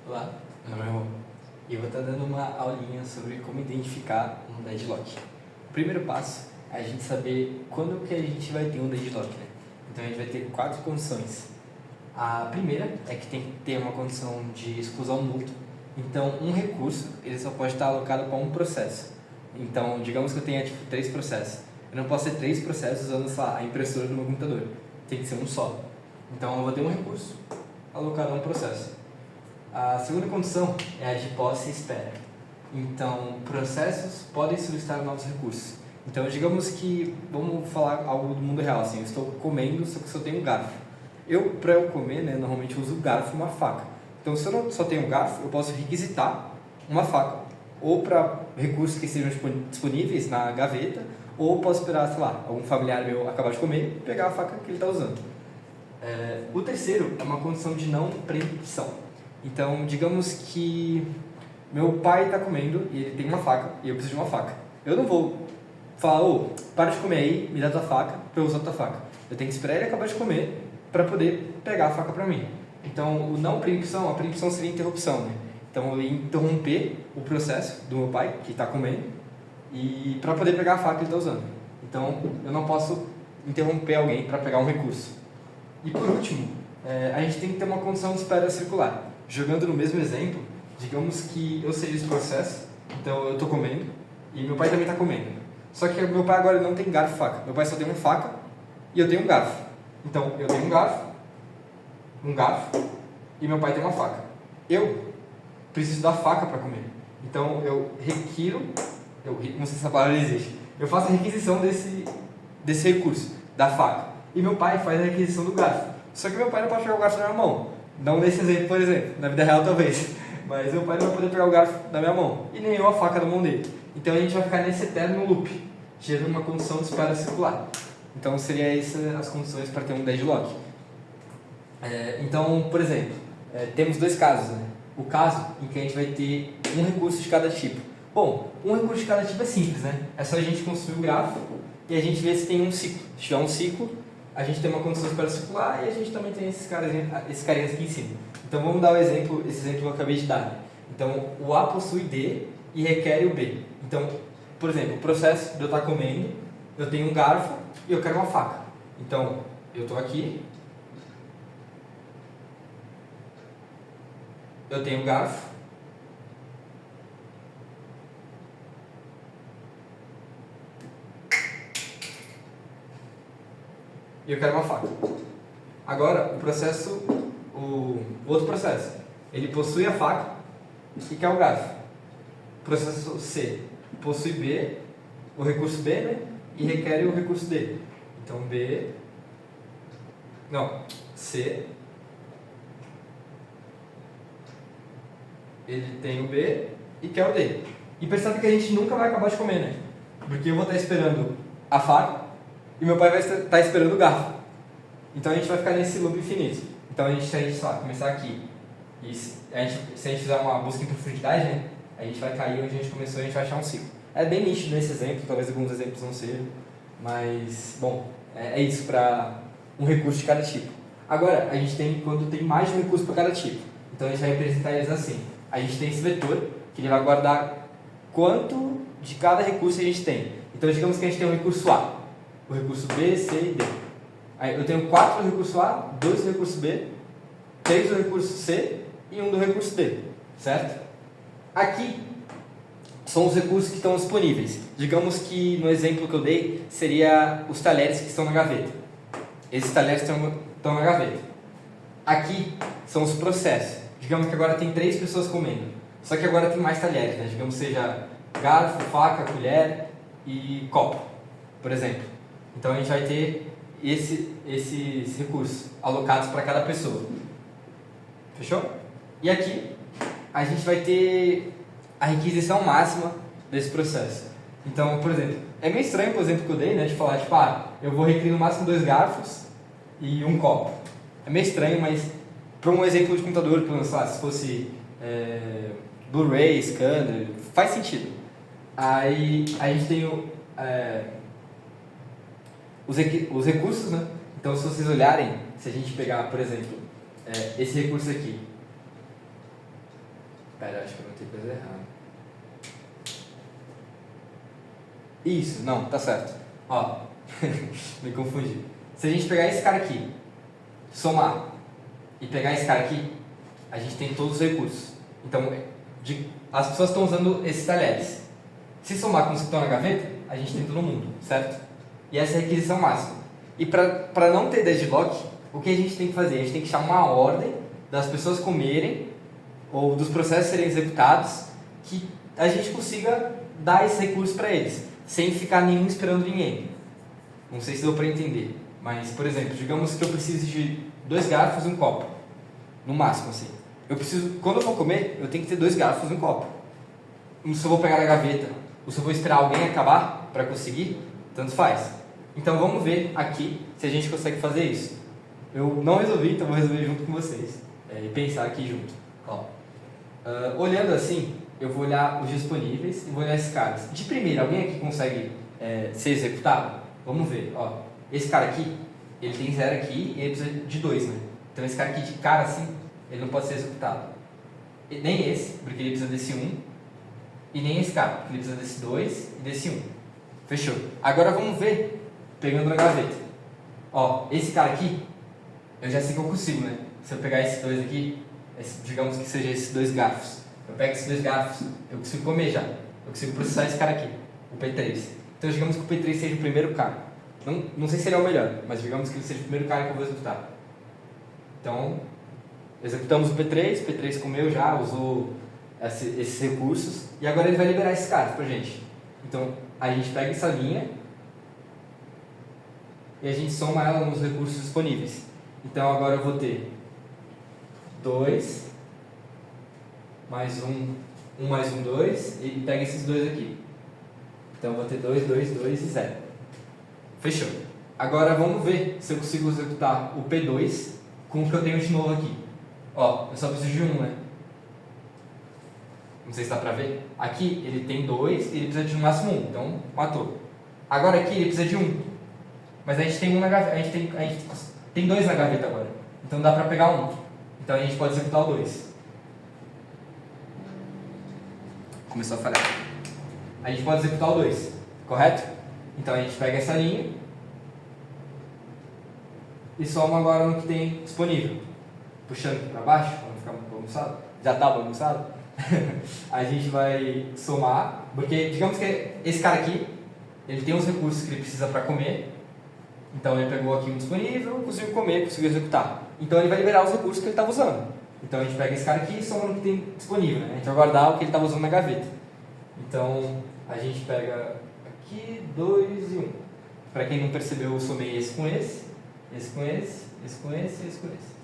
Olá, meu nome é Rô e eu vou estar dando uma aulinha sobre como identificar um deadlock. O primeiro passo é a gente saber quando que a gente vai ter um deadlock, né? Então a gente vai ter 4 condições. A primeira é que tem que ter uma condição de exclusão mútua. Então um recurso ele só pode estar alocado para um processo. Então digamos que eu tenha 3 processos. Eu não posso ter 3 processos usando, sei lá, a impressora do meu computador. Tem que ser um só. Então eu vou ter um recurso alocado a um processo. A segunda condição é a de posse e espera. Então, processos podem solicitar novos recursos. Então, digamos que, vamos falar algo do mundo real, assim, eu estou comendo, só que só tenho um garfo. Para eu comer, né, normalmente eu uso o garfo e uma faca. Então, se eu não só tenho um garfo, eu posso requisitar uma faca. Ou para recursos que estejam disponíveis na gaveta, ou posso esperar, sei lá, algum familiar meu acabar de comer e pegar a faca que ele está usando. O terceiro é uma condição de não preempção. Então, digamos que meu pai está comendo e ele tem uma faca e eu preciso de uma faca. Eu não vou falar, para de comer aí, me dá tua faca para eu usar tua faca. Eu tenho que esperar ele acabar de comer para poder pegar a faca para mim. Então, o não preempção, a preempção seria interrupção, né? Então, eu ia interromper o processo do meu pai, que está comendo, e para poder pegar a faca que ele está usando. Então, eu não posso interromper alguém para pegar um recurso. E por último, a gente tem que ter uma condição de espera circular. Jogando no mesmo exemplo, digamos que eu sei esse processo, então eu estou comendo e meu pai também está comendo. Só que meu pai agora não tem garfo e faca, meu pai só tem uma faca e eu tenho um garfo. Então eu tenho um garfo e meu pai tem uma faca. Eu preciso da faca para comer, então eu requiro, não sei se essa palavra existe, eu faço a requisição desse recurso, da faca. E meu pai faz a requisição do garfo. Só que meu pai não pode pegar o garfo na minha mão. Não nesse exemplo, por exemplo, na vida real talvez. Mas meu pai não vai poder pegar o garfo da minha mão. E nem eu a faca da mão dele. Então a gente vai ficar nesse eterno loop, gerando uma condição de espera circular. Então seriam essas as condições para ter um deadlock. Então, por exemplo, temos 2 casos, né? O caso em que a gente vai ter um recurso de cada tipo. Bom, um recurso de cada tipo é simples, né? É só a gente construir o gráfico e a gente ver se tem um ciclo. Se tiver um ciclo, a gente tem uma condição de espera circular e a gente também tem esses carinhas aqui em cima. Então vamos dar esse exemplo que eu acabei de dar. Então o A possui D e requer o B. Então, por exemplo, o processo de eu estar comendo, eu tenho um garfo e eu quero uma faca. Então eu estou aqui, eu tenho um garfo, e eu quero uma faca. Agora, o outro processo, ele possui a faca e quer o garfo. O processo C possui B, o recurso B, né? E requer o recurso D. Então, C, ele tem o B e quer o D. E percebe que a gente nunca vai acabar de comer, né? Porque eu vou estar esperando a faca e meu pai vai estar esperando o garfo. Então a gente vai ficar nesse loop infinito. Então se a gente começar aqui e se a gente fizer uma busca em profundidade, né, a gente vai cair onde a gente começou e a gente vai achar um ciclo. É bem nítido nesse exemplo, talvez alguns exemplos não sejam, mas, bom, é isso para um recurso de cada tipo. Agora, a gente tem quando tem mais de um recurso para cada tipo. Então a gente vai representar eles assim. A gente tem esse vetor, que ele vai guardar quanto de cada recurso a gente tem. Então digamos que a gente tem um recurso A, o recurso B, C e D. Aí eu tenho 4 do recurso A, 2 do recurso B, 3 do recurso C e 1 do recurso D, certo? Aqui são os recursos que estão disponíveis. Digamos que no exemplo que eu dei seria os talheres que estão na gaveta. Esses talheres estão na gaveta. Aqui são os processos. Digamos que agora tem 3 pessoas comendo. Só que agora tem mais talheres, né? Digamos que seja garfo, faca, colher e copo, por exemplo. Então a gente vai ter esses recursos alocados para cada pessoa. Fechou? E aqui a gente vai ter a requisição máxima desse processo. Então, por exemplo, é meio estranho o exemplo que eu dei, né, de falar, eu vou requerer no máximo 2 garfos e um copo. É meio estranho, mas para um exemplo de computador, sei lá, se fosse Blu-ray, scanner, faz sentido. Aí a gente tem os recursos, né? Então, se vocês olharem, se a gente pegar, por exemplo, esse recurso aqui, Pera, acho que eu botei coisa errada. Isso, não, tá certo. Ó, me confundi. Se a gente pegar esse cara aqui, somar e pegar esse cara aqui, a gente tem todos os recursos. Então, as pessoas estão usando esses talheres. Se somar com os que estão na gaveta, a gente tem todo mundo, certo? E essa é a requisição máxima. E para não ter deadlock, o que a gente tem que fazer? A gente tem que chamar uma ordem das pessoas comerem ou dos processos serem executados que a gente consiga dar esse recurso para eles, sem ficar nenhum esperando ninguém. Não sei se deu para entender, mas, por exemplo, digamos que eu preciso de 2 garfos e um copo, no máximo, assim. Eu preciso, quando eu vou comer, eu tenho que ter 2 garfos e um copo. Se eu vou pegar na gaveta, ou se eu vou esperar alguém acabar para conseguir, tanto faz. Então vamos ver aqui se a gente consegue fazer isso. Eu não resolvi, então vou resolver junto com vocês. E pensar aqui junto. Ó. Olhando assim, eu vou olhar os disponíveis e vou olhar esses caras. De primeira, alguém aqui consegue ser executado? Vamos ver. Ó. Esse cara aqui, ele tem 0 aqui e ele precisa de 2, né? Então esse cara aqui de cara assim, ele não pode ser executado. E nem esse, porque ele precisa desse 1. E nem esse cara, porque ele precisa desse 2 e desse 1. Fechou. Agora vamos ver, pegando na gaveta. Ó, esse cara aqui, eu já sei que eu consigo, né? Se eu pegar esses 2 aqui, digamos que seja esses 2 garfos. Eu pego esses 2 garfos, eu consigo comer já. Eu consigo processar esse cara aqui, o P3. Então digamos que o P3 seja o primeiro cara. Não sei se ele é o melhor, mas digamos que ele seja o primeiro cara que eu vou executar. Então, executamos o P3 comeu já, usou esses recursos, e agora ele vai liberar esses caras pra gente. Então, a gente pega essa linha e a gente soma ela nos recursos disponíveis. Então, agora eu vou ter 2 mais 1 mais 1, 2, e pega esses 2 aqui. Então, eu vou ter 2, 2, 2 e 0. Fechou. Agora, vamos ver se eu consigo executar o P2 com o que eu tenho de novo aqui. Ó, eu só preciso de 1, né? Não sei se dá pra ver. Aqui ele tem 2 e ele precisa de no máximo 1, então matou. Agora aqui ele precisa de 1. Mas a gente tem 1 na gaveta, a gente tem 2 na gaveta agora. Então dá pra pegar 1. Então a gente pode executar o 2. Começou a falhar. A gente pode executar o 2, correto? Então a gente pega essa linha e soma agora no que tem disponível. Puxando aqui para baixo, para não ficar muito bagunçado. Já está bagunçado. A gente vai somar, porque digamos que esse cara aqui, ele tem os recursos que ele precisa para comer. Então ele pegou aqui um disponível, conseguiu comer, conseguiu executar. Então ele vai liberar os recursos que ele estava usando. Então a gente pega esse cara aqui e soma no que tem disponível, né? A gente vai guardar o que ele estava usando na gaveta. Então a gente pega aqui 2 e 1. Para quem não percebeu, eu somei esse com esse, esse com esse, esse com esse e esse com esse.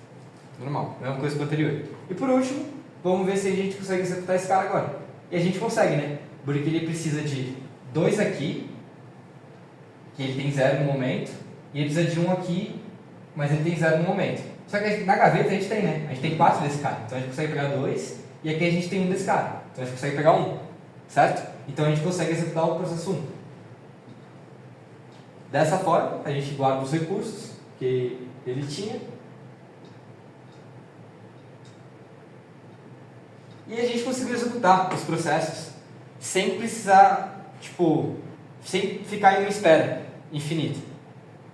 Normal, mesma coisa que o anterior. E por último, vamos ver se a gente consegue executar esse cara agora. E a gente consegue, né? Porque ele precisa de 2 aqui, que ele tem 0 no momento, e ele precisa de 1 aqui, mas ele tem 0 no momento. Só que na gaveta a gente tem, né? A gente tem 4 desse cara, então a gente consegue pegar 2, e aqui a gente tem 1 desse cara, então a gente consegue pegar 1, certo? Então a gente consegue executar o processo 1. Dessa forma, a gente guarda os recursos que ele tinha, e a gente conseguiu executar os processos sem precisar, sem ficar em uma espera infinita.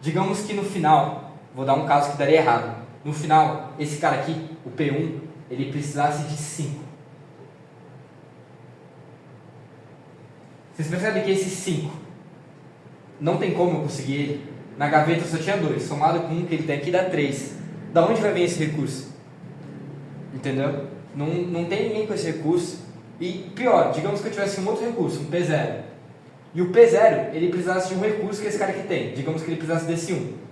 Digamos que no final, vou dar um caso que daria errado. No final, esse cara aqui, o P1, ele precisasse de 5. Vocês percebem que esse 5 não tem como eu conseguir ele? Na gaveta eu só tinha 2, somado com 1 que ele tem aqui dá 3. Da onde vai vir esse recurso? Entendeu? Não tem ninguém com esse recurso. E pior, digamos que eu tivesse um outro recurso, um P0. E o P0, ele precisasse de um recurso que esse cara aqui tem. Digamos que ele precisasse desse 1.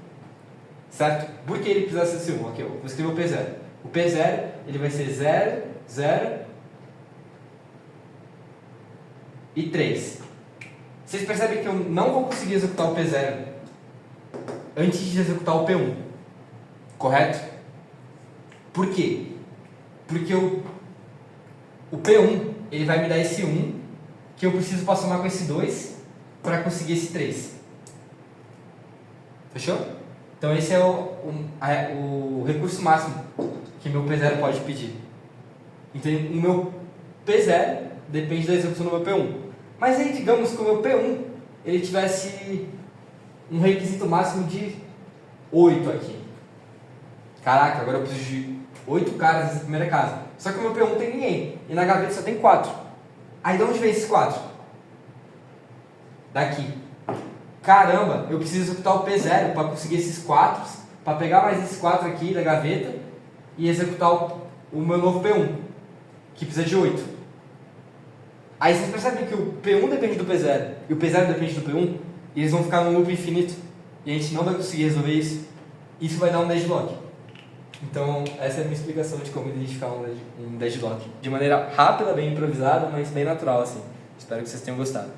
Certo? Por que ele precisasse desse 1? Aqui, eu vou escrever o P0. O P0, ele vai ser 0, 0 e 3. Vocês percebem que eu não vou conseguir executar o P0 antes de executar o P1. Correto? Por quê? Porque o P1, ele vai me dar esse 1, que eu preciso para somar com esse 2, para conseguir esse 3. Fechou? Então esse é o recurso máximo que meu P0 pode pedir. Então P0 depende da execução do meu P1. Mas aí, digamos que o meu P1 ele tivesse um requisito máximo de 8 aqui. Caraca, agora eu preciso de 8 caras nessa primeira casa. Só que o meu P1 não tem ninguém. E na gaveta só tem 4. Aí de onde vem esses 4? Daqui. Caramba, eu preciso executar o P0 para conseguir esses 4, para pegar mais esses 4 aqui da gaveta e executar o meu novo P1, que precisa de 8. Aí vocês percebem que o P1 depende do P0 e o P0 depende do P1, e eles vão ficar num loop infinito, e a gente não vai conseguir resolver isso. Isso vai dar um deadlock. Então, essa é a minha explicação de como identificar um deadlock. De maneira rápida, bem improvisada, mas bem natural, assim. Espero que vocês tenham gostado.